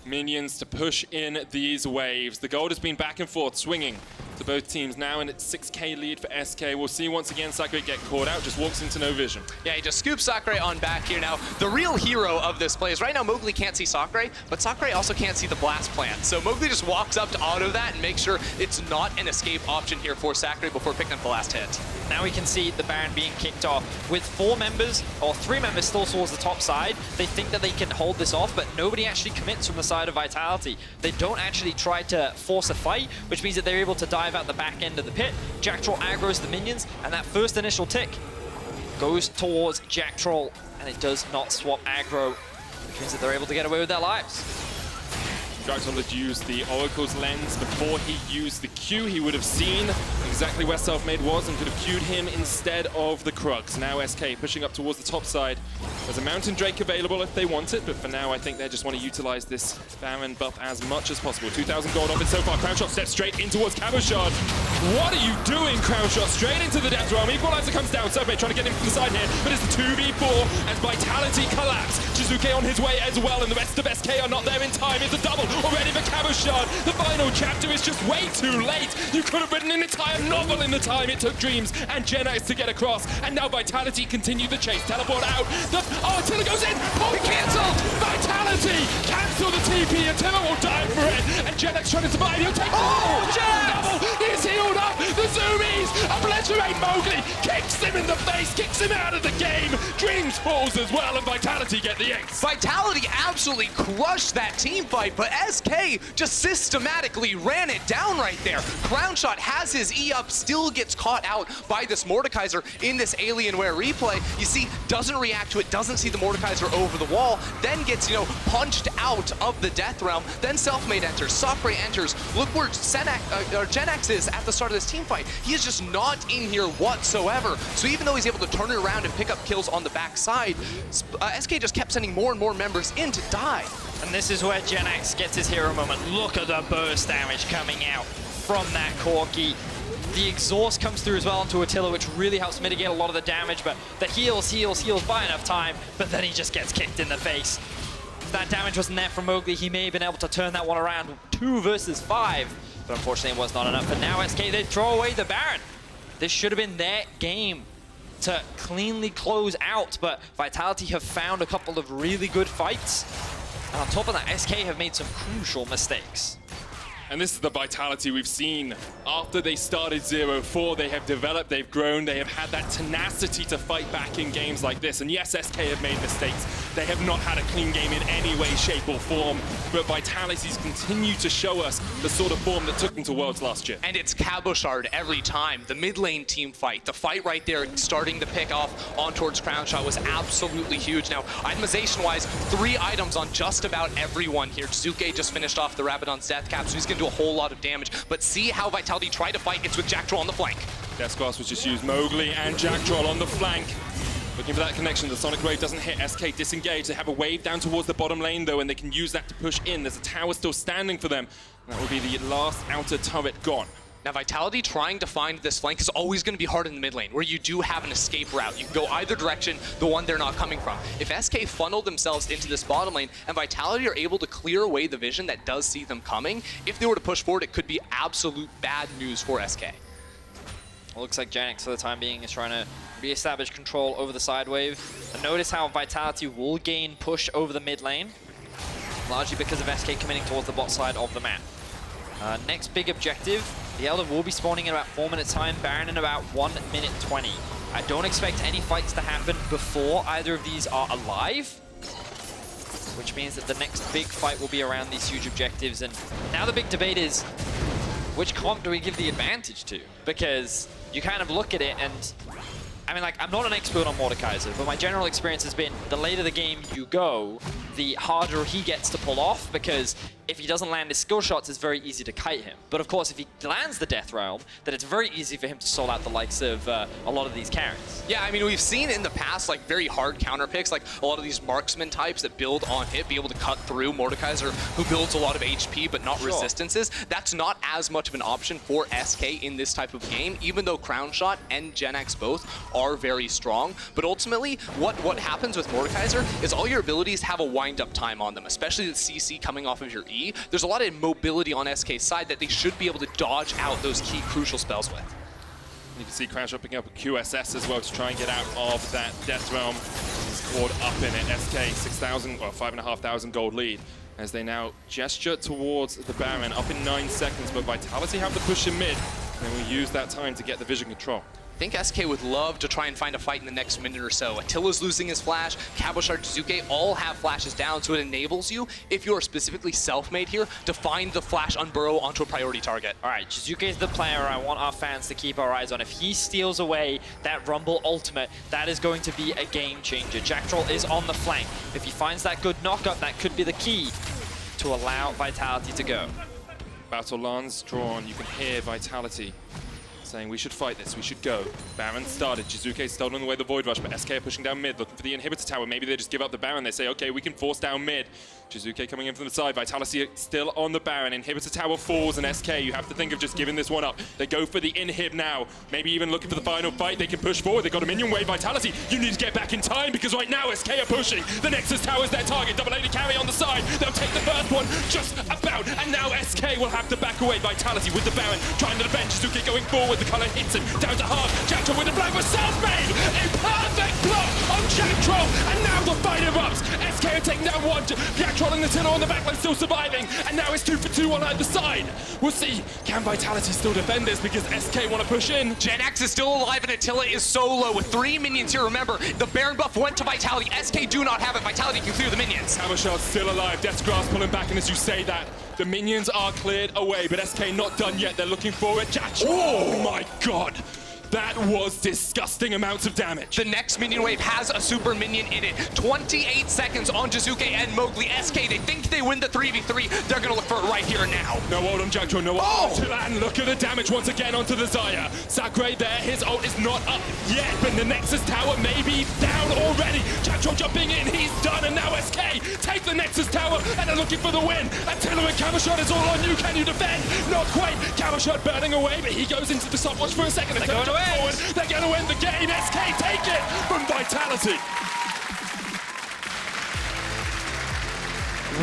minions to push in these waves. The gold has been back and forth, swinging to both teams now, and it's 6k lead for SK. We'll see once again Sakurai get caught out, just walks into no vision. Yeah, he just scoops Sakurai on back here now. The real hero of this play is right now Mowgli can't see Sakurai, but Sakurai also can't see the blast plant. So Mowgli just walks up to auto that and makes sure it's not an escape option here for Sakurai before picking up the last hit. Now we can see the Baron being kicked off with 4 members, or 3 members still towards the top side. They think that they can hold this off, but nobody actually commits from the side of Vitality. They don't actually try to force a fight, which means that they're able to dive out the back end of the pit. Jack Troll aggroes the minions, and that first initial tick goes towards Jack Troll, and it does not swap aggro, which means that they're able to get away with their lives. Jack Troll had used the Oracle's lens before he used the Q. He would have seen exactly where Selfmade was and could have queued him instead of the Krugs. Now SK pushing up towards the top side. There's a Mountain Drake available if they want it, but for now I think they just want to utilize this Baron buff as much as possible. 2,000 gold off it so far. Crown Shot steps straight in towards Cabochard. What are you doing, Crown Shot? Straight into the Death Realm. Equalizer comes down. Selfmade trying to get him from the side here, but it's a 2v4 as Vitality collapse. Jizuke on his way as well, and the rest of SK are not there in time. It's a double already for Cabochard. The final chapter is just way too late. You could have written an entire novel in the time it took Dreams and Genax to get across, and now Vitality continue the chase. Teleport out. Oh, Attila goes in. Oh, cancelled. Vitality cancel the TP. Attila will die for it, and Genax trying to survive. He'll take double. He's healed up. The Zoomies obliterate Mowgli. Kicks him in the face. Kicks him out of the game. Dreams falls as well, and Vitality get the X. Vitality absolutely crushed that team fight, but SK just systematically ran it down right there. Crown Shot has his E up, still gets caught out by this Mordekaiser in this Alienware replay. You see, doesn't react to it, doesn't see the Mordekaiser over the wall, then gets, punched out of the Death Realm. Then Selfmade enters, Sakurai enters. Look where Genax is at the start of this team fight. He is just not in here whatsoever. So even though he's able to turn it around and pick up kills on the backside, SK just kept sending more and more members in to die. And this is where Genax gets his hero moment. Look at the burst damage coming out from that Corki. The exhaust comes through as well onto Attila, which really helps mitigate a lot of the damage, but the heals by enough time, but then he just gets kicked in the face. If that damage wasn't there from Mowgli, he may have been able to turn that one around 2 versus 5, but unfortunately it was not enough. But now SK, they throw away the Baron. This should have been their game to cleanly close out, but Vitality have found a couple of really good fights. And on top of that, SK have made some crucial mistakes. And this is the Vitality we've seen. After they started 0-4, they have developed, they've grown, they have had that tenacity to fight back in games like this. And yes, SK have made mistakes. They have not had a clean game in any way, shape, or form, but Vitality's continue to show us the sort of form that took them to Worlds last year. And it's Cabochard every time. The mid lane team fight, the fight right there, starting to pick off on towards Crown Shot was absolutely huge. Now, itemization-wise, 3 items on just about everyone here. Jizuke just finished off the Rabadon's death cap, so he's going to do a whole lot of damage. But see how Vitality try to fight. It's with Jack Troll on the flank. Deathscarce was just used. Mowgli and Jack Troll on the flank. Looking for that connection. The Sonic Wave doesn't hit. SK disengage. They have a wave down towards the bottom lane, though, and they can use that to push in. There's a tower still standing for them. And that will be the last outer turret gone. Now, Vitality trying to find this flank is always going to be hard in the mid lane, where you do have an escape route. You can go either direction, the one they're not coming from. If SK funnel themselves into this bottom lane, and Vitality are able to clear away the vision that does see them coming, if they were to push forward, it could be absolute bad news for SK. It looks like Janex, for the time being, is trying to re-establish control over the side wave. And notice how Vitality will gain push over the mid lane, largely because of SK committing towards the bot side of the map. Next big objective, the Elder will be spawning in about 4 minutes time, Baron in about 1 minute 20. I don't expect any fights to happen before either of these are alive, which means that the next big fight will be around these huge objectives. And now the big debate is, which comp do we give the advantage to? Because you kind of look at it and, I mean, like, I'm not an expert on Mordekaiser, but my general experience has been the later the game you go, the harder he gets to pull off, because if he doesn't land his skill shots, it's very easy to kite him. But of course, if he lands the Death Realm, then it's very easy for him to stall out the likes of a lot of these carries. Yeah, I mean, we've seen in the past, like, very hard counter picks, like a lot of these marksman types that build on hit, be able to cut through Mordekaiser, who builds a lot of HP, but not resistances. That's not as much of an option for SK in this type of game, even though Crown Shot and Janex both are very strong. But ultimately, what happens with Mordekaiser is all your abilities have a wind-up time on them, especially the CC coming off of your E. There's a lot of mobility on SK's side that they should be able to dodge out those key crucial spells with. You can see Crown Shot picking up a QSS as well to try and get out of that Death Realm. He's caught up in it. SK 6,000 or 5,500 gold lead as they now gesture towards the Baron up in 9 seconds, but Vitality have to push in mid, and we use that time to get the vision control. I think SK would love to try and find a fight in the next minute or so. Attila's losing his flash, Cabochard, Jizuke all have flashes down, so it enables you, if you're specifically self-made here, to find the flash unburrow onto a priority target. All right, Jizuke is the player I want our fans to keep our eyes on. If he steals away that Rumble ultimate, that is going to be a game changer. Jack Troll is on the flank. If he finds that good knockup, that could be the key to allow Vitality to go. Battle lance drawn. You can hear Vitality saying, we should fight this, we should go. Baron started, Jizuke stolen away the Void Rush, but SK are pushing down mid, looking for the inhibitor tower. Maybe they just give up the Baron, they say, okay, we can force down mid. Jizuke coming in from the side, Vitality still on the Baron. Inhibitor tower falls, and SK, you have to think of just giving this one up. They go for the inhib now, maybe even looking for the final fight. They can push forward, they got a minion wave. Vitality, you need to get back in time, because right now SK are pushing. The Nexus tower is their target, double AD carry on the side. They'll take the first one, just about, and now SK will have to back away. Vitality with the Baron, trying to defend. Jizuke going forward, the color hits him, down to half. Jack Troll with the flag was self-made! A perfect block on Jack Troll, and now the fight erupts. SK are taking down one, Jack Troll and the Tinner on the backline still surviving, and now it's 2 for 2 on either side. We'll see, can Vitality still defend this, because SK want to push in. Janex is still alive, and Attila is solo with 3 minions here. Remember, the Baron buff went to Vitality. SK do not have it. Vitality can clear the minions. Cabochard's still alive, Deathscarce pulling back, and as you say that, the minions are cleared away, but SK not done yet. They're looking for it. Jack Troll, oh my god! That was disgusting amounts of damage. The next minion wave has a super minion in it. 28 seconds on Jizuke and Mowgli. SK, they think they win the 3v3. They're going to look for it right here and now. No ult on Jack Troll, no ult on Attila, and look at the damage once again onto the Xayah. Sakurai there, his ult is not up yet, but the Nexus tower may be down already. Jack Troll jumping in, he's done, and now SK take the Nexus tower, and they're looking for the win. Attila and Cabochard is all on you. Can you defend? Not quite. Cabochard burning away, but he goes into the stopwatch for a second. They're going forward. They're going to win the game. SK take it from Vitality.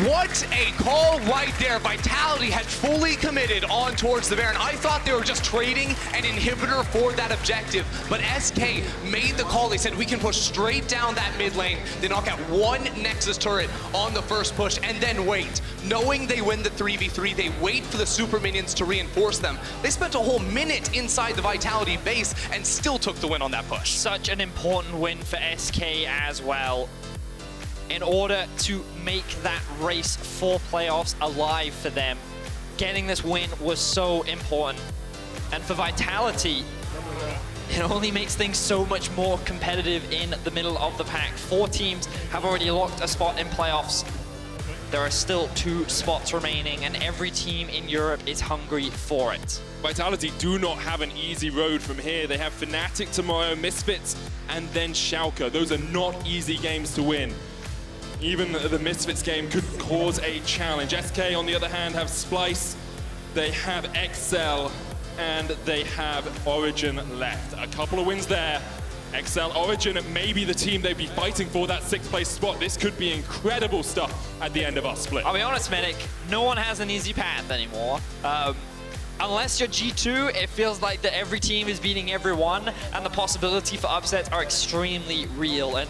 What a call right there. Vitality had fully committed on towards the Baron. I thought they were just trading an inhibitor for that objective, but SK made the call. They said, we can push straight down that mid lane. They knock out one Nexus turret on the first push and then wait. Knowing they win the 3v3, they wait for the super minions to reinforce them. They spent a whole minute inside the Vitality base and still took the win on that push. Such an important win for SK as well. in order to make that race for playoffs alive for them. Getting this win was so important. And for Vitality, it only makes things so much more competitive in the middle of the pack. 4 teams have already locked a spot in playoffs. There are still 2 spots remaining, and every team in Europe is hungry for it. Vitality do not have an easy road from here. They have Fnatic tomorrow, Misfits, and then Schalke. Those are not easy games to win. Even the Misfits game could cause a challenge. SK, on the other hand, have Splyce, they have XL, and they have Origen left. A couple of wins there. XL, Origen may be the team they'd be fighting for that 6th place spot. This could be incredible stuff at the end of our split. I'll be honest, Medic, no one has an easy path anymore. Unless you're G2, it feels like that every team is beating everyone, and the possibility for upsets are extremely real. And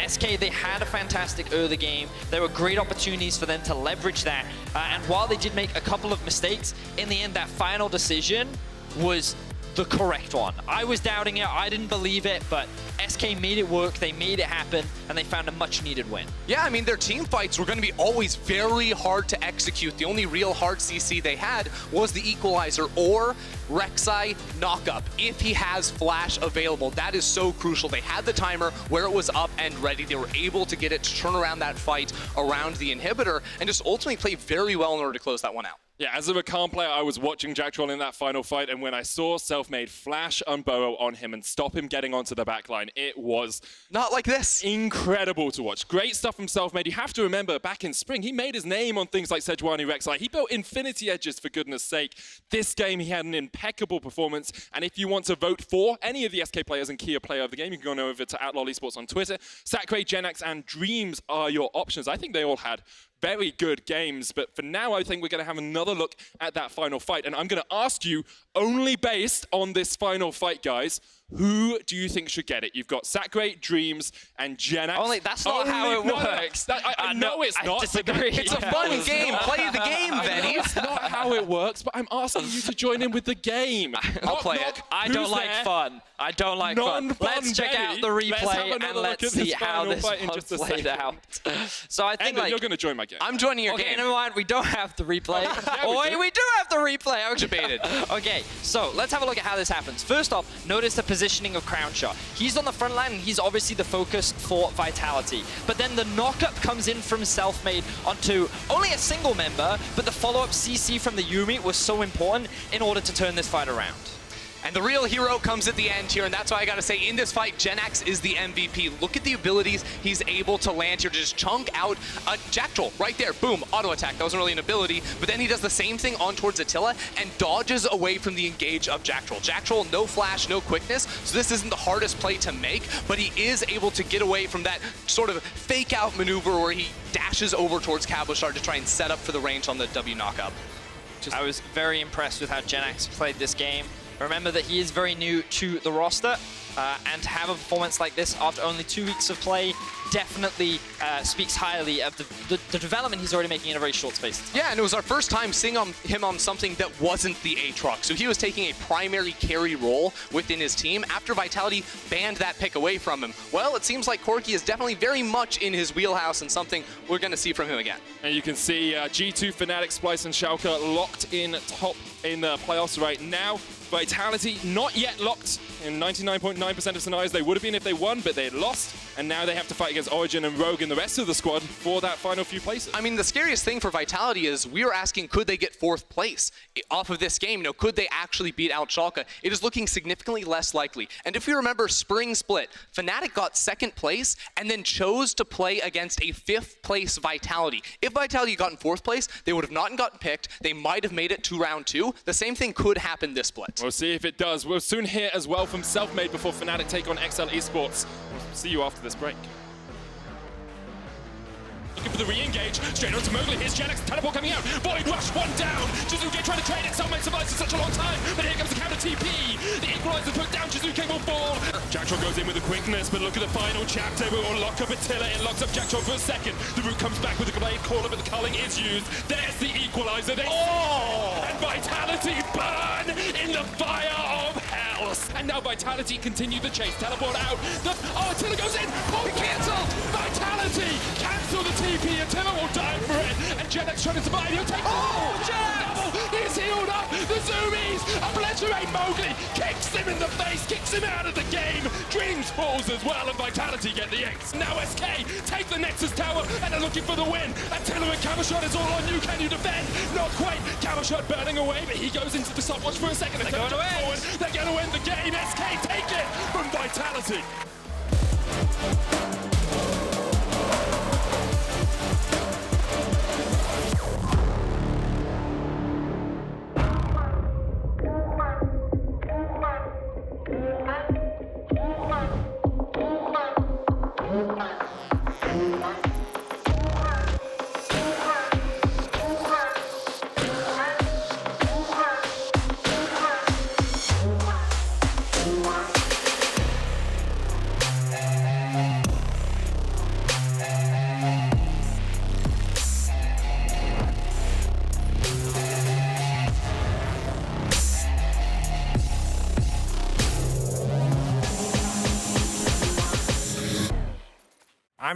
SK, they had a fantastic early game. There were great opportunities for them to leverage that. And while they did make a couple of mistakes, in the end, that final decision was the correct one. I was doubting it, I didn't believe it, but SK made it work, they made it happen, and they found a much needed win. Yeah, I mean, their team fights were going to be always very hard to execute. The only real hard CC they had was the equalizer or Rek'Sai knockup, if he has flash available. That is so crucial. They had the timer where it was up and ready. They were able to get it to turn around that fight around the inhibitor and just ultimately play very well in order to close that one out. Yeah, as a Rakan player, I was watching Jack Troll in that final fight, and when I saw Selfmade flash Unburrow on him and stop him getting onto the backline, it was not like this. Incredible to watch. Great stuff from Selfmade. You have to remember, back in spring, he made his name on things like Sejuani Rek'Sai. He built Infinity Edges, for goodness sake. This game, he had an impeccable performance, and if you want to vote for any of the SK players and Kia player of the game, you can go over to @LollySports on Twitter. Sackray, Genax, and Dreams are your options. I think they all had very good games, but for now, I think we're going to have another look at that final fight. And I'm going to ask you, only based on this final fight, guys, who do you think should get it? You've got Sackray, Dreams, and Genax. That's not how it works. I know it's not. I disagree. It's a fun game. Play the game, Benny. That's not how it works, but I'm asking you to join in with the game. I'll play it. I don't like fun. I don't like fun. Let's check out the replay and let's see how this one played out. So I think you're going to join my game. I'm joining your game. Okay, never mind. We don't have the replay. We do have the replay. I was debated. Okay, so let's have a look at how this happens. First off, notice the positioning of Crownshot. He's on the front line and he's obviously the focus for Vitality. But then the knockup comes in from Selfmade onto only a single member, but the follow-up CC from the Yuumi was so important in order to turn this fight around. And the real hero comes at the end here, and that's why I gotta say, in this fight, Genax is the MVP. Look at the abilities he's able to land here to just chunk out a Jack Troll right there. Boom, auto attack. That wasn't really an ability, but then he does the same thing on towards Attila and dodges away from the engage of Jack Troll. Jack Troll, no flash, no quickness, so this isn't the hardest play to make, but he is able to get away from that sort of fake out maneuver where he dashes over towards Cabochard to try and set up for the range on the W knockup. I was very impressed with how Genax played this game. Remember that he is very new to the roster, and to have a performance like this after only 2 weeks of play definitely speaks highly of the development he's already making in a very short space of time. Yeah, and it was our first time seeing him on something that wasn't the Aatrox. So he was taking a primary carry role within his team after Vitality banned that pick away from him. Well, it seems like Corki is definitely very much in his wheelhouse and something we're going to see from him again. And you can see G2, Fnatic, Splyce, and Schalke locked in top in the playoffs right now. Vitality not yet locked in 99.9% of scenarios. They would have been if they won, but they had lost. And now they have to fight against Origen and Rogue and the rest of the squad for that final few places. I mean, the scariest thing for Vitality is we were asking, could they get 4th place off of this game? You know, could they actually beat out Schalke? It is looking significantly less likely. And if you remember Spring Split, Fnatic got 2nd place and then chose to play against a 5th place Vitality. If Vitality had gotten 4th place, they would have not gotten picked. They might have made it to round 2. The same thing could happen this split. We'll see if it does. We'll soon hear as well from Selfmade before Fnatic take on XL Esports. We'll see you after this break. Looking for the re-engage, straight onto Mowgli. Here's Genax, teleport coming out. Void Rush, one down. Jizuke trying to trade it. Selfmade survives for such a long time, but here comes the counter TP. The equalizer put down. Jizuke will fall. Jack Troll goes in with the quickness, but look at the final chapter. We will lock up Attila. It locks up Jack Troll for a second. The root comes back with the blade caller, but the culling is used. There's the equalizer. And Vitality burn in the fire of hell. And and now Vitality continue the chase. Teleport out. Attila goes in. Oh, cancelled. Vitality cancel the TP. Attila will die for it. And Jenex trying to survive. He'll take double. He's healed up. The Zoomies obliterate Mowgli. Kicks him in the face. Kicks him out of the game. Dreams falls as well, and Vitality get the ace. Now SK take the Nexus Tower and are looking for the win. Attila and Cavershot is all on you. Can you defend? Not quite. Cavershot burning away, but he goes into the stopwatch for a second. They're going to win. They're going to win the game. SK take it from Vitality.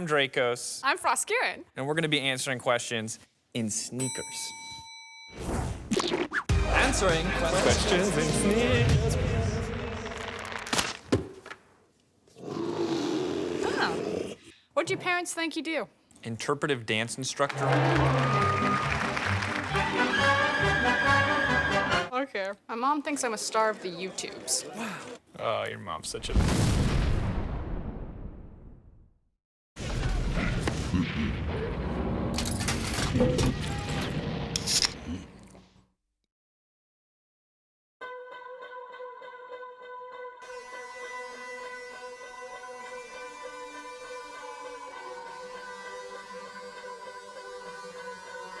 I'm Dracos, I'm Frostkirin. and we're going to be answering questions in sneakers. Answering questions in sneakers. Oh. What do your parents think you do? Interpretive dance instructor. Okay. My mom thinks I'm a star of the YouTubes. Oh, your mom's such a